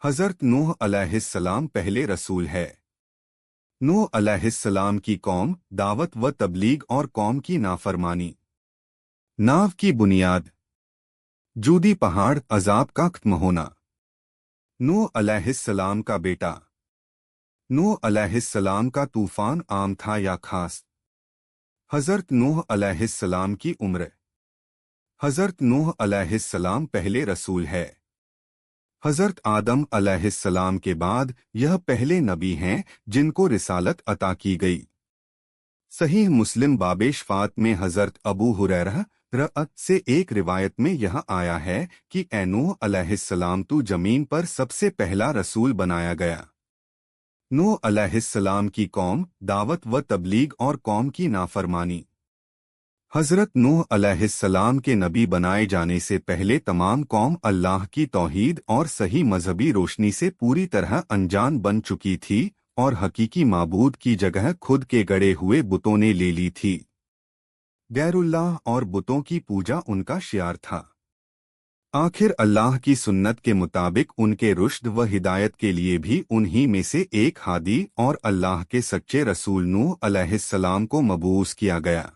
हज़रत नूह अलैहिस्सलाम पहले रसूल है। नूह अलैहिस्सलाम की कौम, दावत व तबलीग और कौम की नाफरमानी। नाव की बुनियाद। जूदी पहाड़, अजाब का खत्म होना। नूह अलैहिस्सलाम का बेटा। नूह अलैहिस्सलाम का तूफान आम था या खास। हज़रत नूह अलैहिस्सलाम की उम्र। हज़रत नूह अलैहिस्सलाम पहले रसूल है। हज़रत आदम अलैहिस्सलाम के बाद यह पहले नबी हैं जिनको रिसालत अता की गई। सहीह मुस्लिम बाबे शफ़ात में हज़रत अबू हुरैरा रअत से एक रिवायत में यह आया है कि ए नूह अलैहिस्सलाम तू जमीन पर सबसे पहला रसूल बनाया गया। नूह अलैहिस्सलाम की कौम, दावत व तबलीग और कौम की नाफरमानी। हज़रत नूह अलैहिस्सलाम के नबी बनाए जाने से पहले तमाम कौम अल्लाह की तौहीद और सही मजहबी रोशनी से पूरी तरह अनजान बन चुकी थी और हकीकी माबूद की जगह खुद के गड़े हुए बुतों ने ले ली थी। गैरुल्लाह और बुतों की पूजा उनका शियार था। आखिर अल्लाह की सुन्नत के मुताबिक उनके रुश्द व हिदायत के लिए भी उन्हीं में से एक हादी और अल्लाह के सच्चे रसूल नूह अलैहिस्सलाम को मबूस किया गया।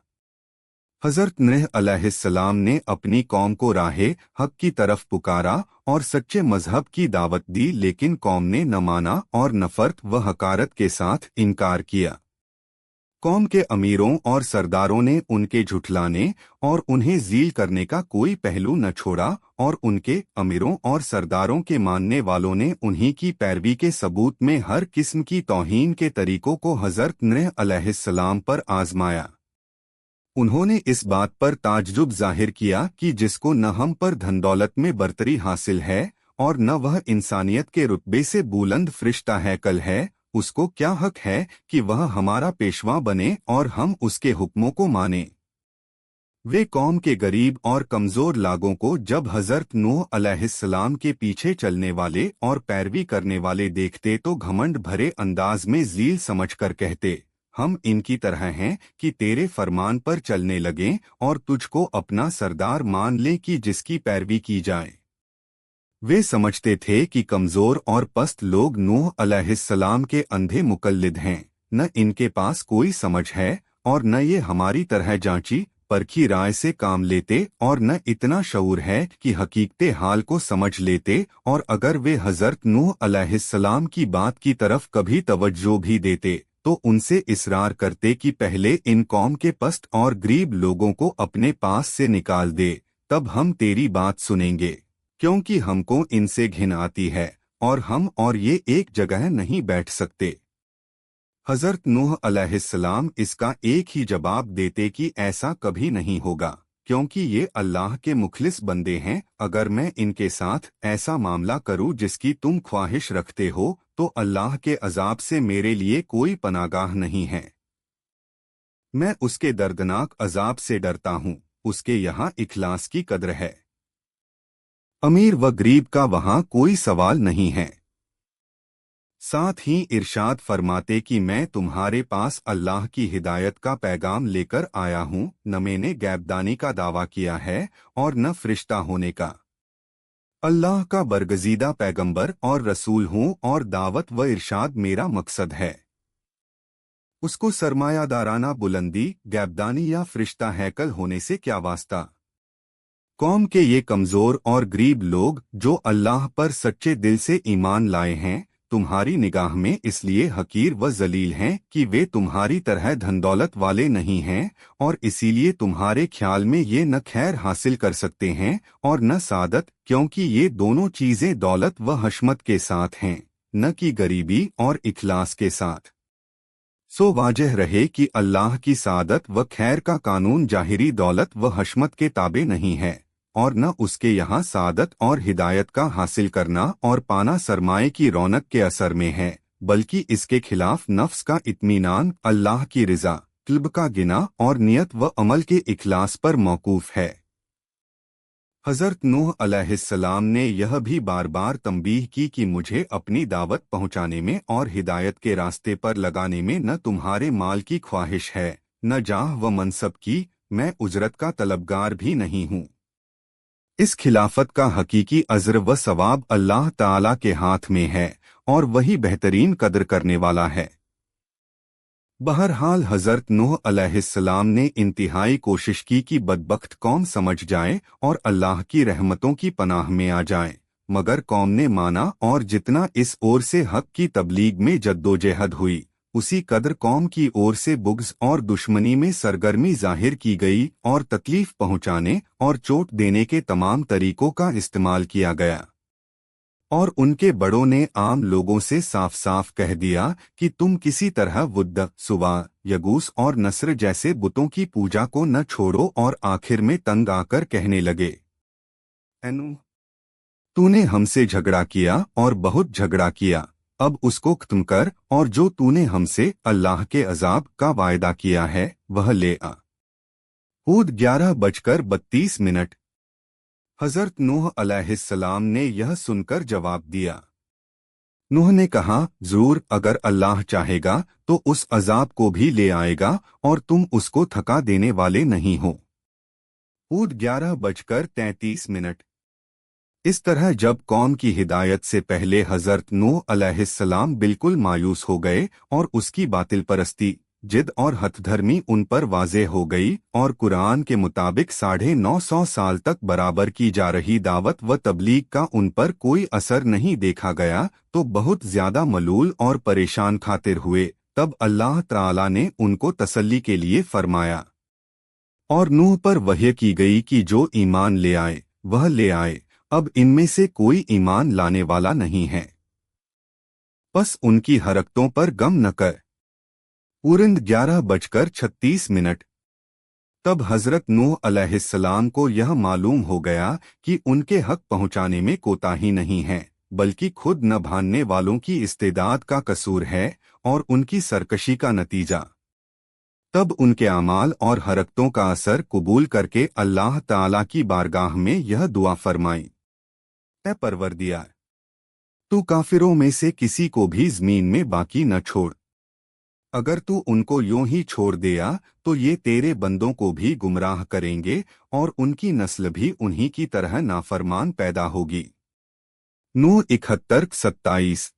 हज़रत नूह अलैहिस्सलाम ने अपनी कौम को राहे हक की तरफ पुकारा और सच्चे मजहब की दावत दी, लेकिन कौम ने न माना और नफरत व हकारत के साथ इनकार किया। कौम के अमीरों और सरदारों ने उनके झुठलाने और उन्हें ज़ील करने का कोई पहलू न छोड़ा और उनके अमीरों और सरदारों के मानने वालों ने उन्हीं की पैरवी के सबूत में हर किस्म की तौहीन के तरीकों को हज़रत नूह अलैहिस्सलाम पर आजमाया। उन्होंने इस बात पर ताज्जुब जाहिर किया कि जिसको न हम पर धनदौलत में बरतरी हासिल है और न वह इंसानियत के रुतबे से बुलंद फरिश्ता हैकल है, उसको क्या हक है कि वह हमारा पेशवा बने और हम उसके हुक्मों को माने। वे कौम के गरीब और कमजोर लागों को जब हज़रत नूह अलैहिस्सलाम के पीछे चलने वाले और पैरवी करने वाले देखते तो घमंड भरे अंदाज में ज़ील समझकर कहते, हम इनकी तरह हैं कि तेरे फरमान पर चलने लगें और तुझको अपना सरदार मान लें कि जिसकी पैरवी की जाए। वे समझते थे कि कमजोर और पस्त लोग नूह अलैहिस्सलाम के अंधे मुकल्लिद हैं, न इनके पास कोई समझ है और न ये हमारी तरह जांची परखी राय से काम लेते और न इतना शऊर है कि हकीकते हाल को समझ लेते, और अगर वे हज़रत नूह अलैहिस्सलाम की बात की तरफ कभी तवज्जो भी देते तो उनसे इसरार करते कि पहले इन कौम के पस्त और गरीब लोगों को अपने पास से निकाल दे, तब हम तेरी बात सुनेंगे, क्योंकि हमको इनसे घिन आती है और हम और ये एक जगह नहीं बैठ सकते। हज़रत नूह अलैहिस्सलाम इसका एक ही जवाब देते कि ऐसा कभी नहीं होगा, क्योंकि ये अल्लाह के मुखलिस बंदे हैं। अगर मैं इनके साथ ऐसा मामला करूं जिसकी तुम ख्वाहिश रखते हो तो अल्लाह के अजाब से मेरे लिए कोई पनागाह नहीं है। मैं उसके दर्दनाक अजाब से डरता हूं, उसके यहाँ इखलास की कद्र है। अमीर व गरीब का वहाँ कोई सवाल नहीं है। साथ ही इरशाद फरमाते कि मैं तुम्हारे पास अल्लाह की हिदायत का पैगाम लेकर आया हूँ, न मैंने गैबदानी का दावा किया है और न फरिश्ता होने का। अल्लाह का बरगजीदा पैगंबर और रसूल हूँ और दावत व इरशाद मेरा मकसद है। उसको सरमायादाराना बुलंदी, गैबदानी या फरिश्ता हैकल होने से क्या वास्ता। कौम के ये कमजोर और गरीब लोग जो अल्लाह पर सच्चे दिल से ईमान लाए हैं, तुम्हारी निगाह में इसलिए हकीर व जलील हैं कि वे तुम्हारी तरह धनदौलत वाले नहीं हैं, और इसीलिए तुम्हारे ख्याल में ये न खैर हासिल कर सकते हैं और न सादत, क्योंकि ये दोनों चीजें दौलत व हशमत के साथ हैं, न कि गरीबी और इखलास के साथ। सो वाजह रहे कि अल्लाह की सादत व खैर का कानून जाहिरी दौलत व हशमत के ताबे नहीं है, और न उसके यहाँ सादत और हिदायत का हासिल करना और पाना सरमाए की रौनक के असर में है, बल्कि इसके खिलाफ नफ्स का इत्मीनान, अल्लाह की रिजा, तलब का गिना और नियत व अमल के इखलास पर मौकूफ है। हज़रत नूह अलैहिस्सलाम ने यह भी बार बार तंबीह की कि मुझे अपनी दावत पहुँचाने में और हिदायत के रास्ते पर लगाने में न तुम्हारे माल की ख्वाहिश है, न जाह व मनसब की, मैं उजरत का तलबगार भी नहीं हूँ। इस खिलाफत का हकीकी अज़्र व सवाब अल्लाह ताला के हाथ में है और वही बेहतरीन कदर करने वाला है। बहरहाल हज़रत नूह अलैहिस्सलाम ने इंतहाई कोशिश की कि बदबख्त कौम समझ जाए और अल्लाह की रहमतों की पनाह में आ जाए, मगर कौम ने माना और जितना इस ओर से हक की तबलीग में जद्दोजहद हुई, उसी कदर कौम की ओर से बुग़्ज़ और दुश्मनी में सरगर्मी जाहिर की गई और तकलीफ पहुंचाने और चोट देने के तमाम तरीकों का इस्तेमाल किया गया। और उनके बड़ों ने आम लोगों से साफ साफ कह दिया कि तुम किसी तरह वुद्द, सुवा, यगूस और नस्र जैसे बुतों की पूजा को न छोड़ो, और आखिर में तंग आकर कहने लगे, एनु तूने हमसे झगड़ा किया और बहुत झगड़ा किया, अब उसको खत्म कर और जो तूने हमसे अल्लाह के अजाब का वायदा किया है वह ले आ। हूद 11:32। हज़रत नूह अलैहिस्सलाम ने यह सुनकर जवाब दिया। नूह ने कहा, ज़रूर, अगर अल्लाह चाहेगा तो उस अजाब को भी ले आएगा और तुम उसको थका देने वाले नहीं हो। हूद 11:33। इस तरह जब कौम की हिदायत से पहले हज़रत नूह अलैहिस्सलाम बिल्कुल मायूस हो गए और उसकी बातिल परस्ती, जिद और हथधर्मी उन पर वाज़े हो गई और कुरान के मुताबिक 950 साल तक बराबर की जा रही दावत व तबलीग का उन पर कोई असर नहीं देखा गया, तो बहुत ज्यादा मलूल और परेशान खातिर हुए। तब अल्लाह ताला ने उनको तसल्ली के लिए फरमाया और नूह पर वह्य की गई कि जो ईमान ले आए वह ले आए, अब इनमें से कोई ईमान लाने वाला नहीं है, बस उनकी हरकतों पर गम न कर। पूरन 11:36। तब हज़रत नूह अलैहिस्सलाम को यह मालूम हो गया कि उनके हक पहुंचाने में कोताही नहीं है, बल्कि खुद न भानने वालों की इस्तेदाद का कसूर है और उनकी सरकशी का नतीजा। तब उनके अमाल और हरकतों का असर कबूल करके अल्लाह ताला की बारगाह में यह दुआ फरमाई, ऐ परवरदिगार, तू काफिरों में से किसी को भी ज़मीन में बाकी न छोड़। अगर तू उनको यूं ही छोड़ दिया तो ये तेरे बंदों को भी गुमराह करेंगे और उनकी नस्ल भी उन्हीं की तरह नाफरमान पैदा होगी। नूह 71:27।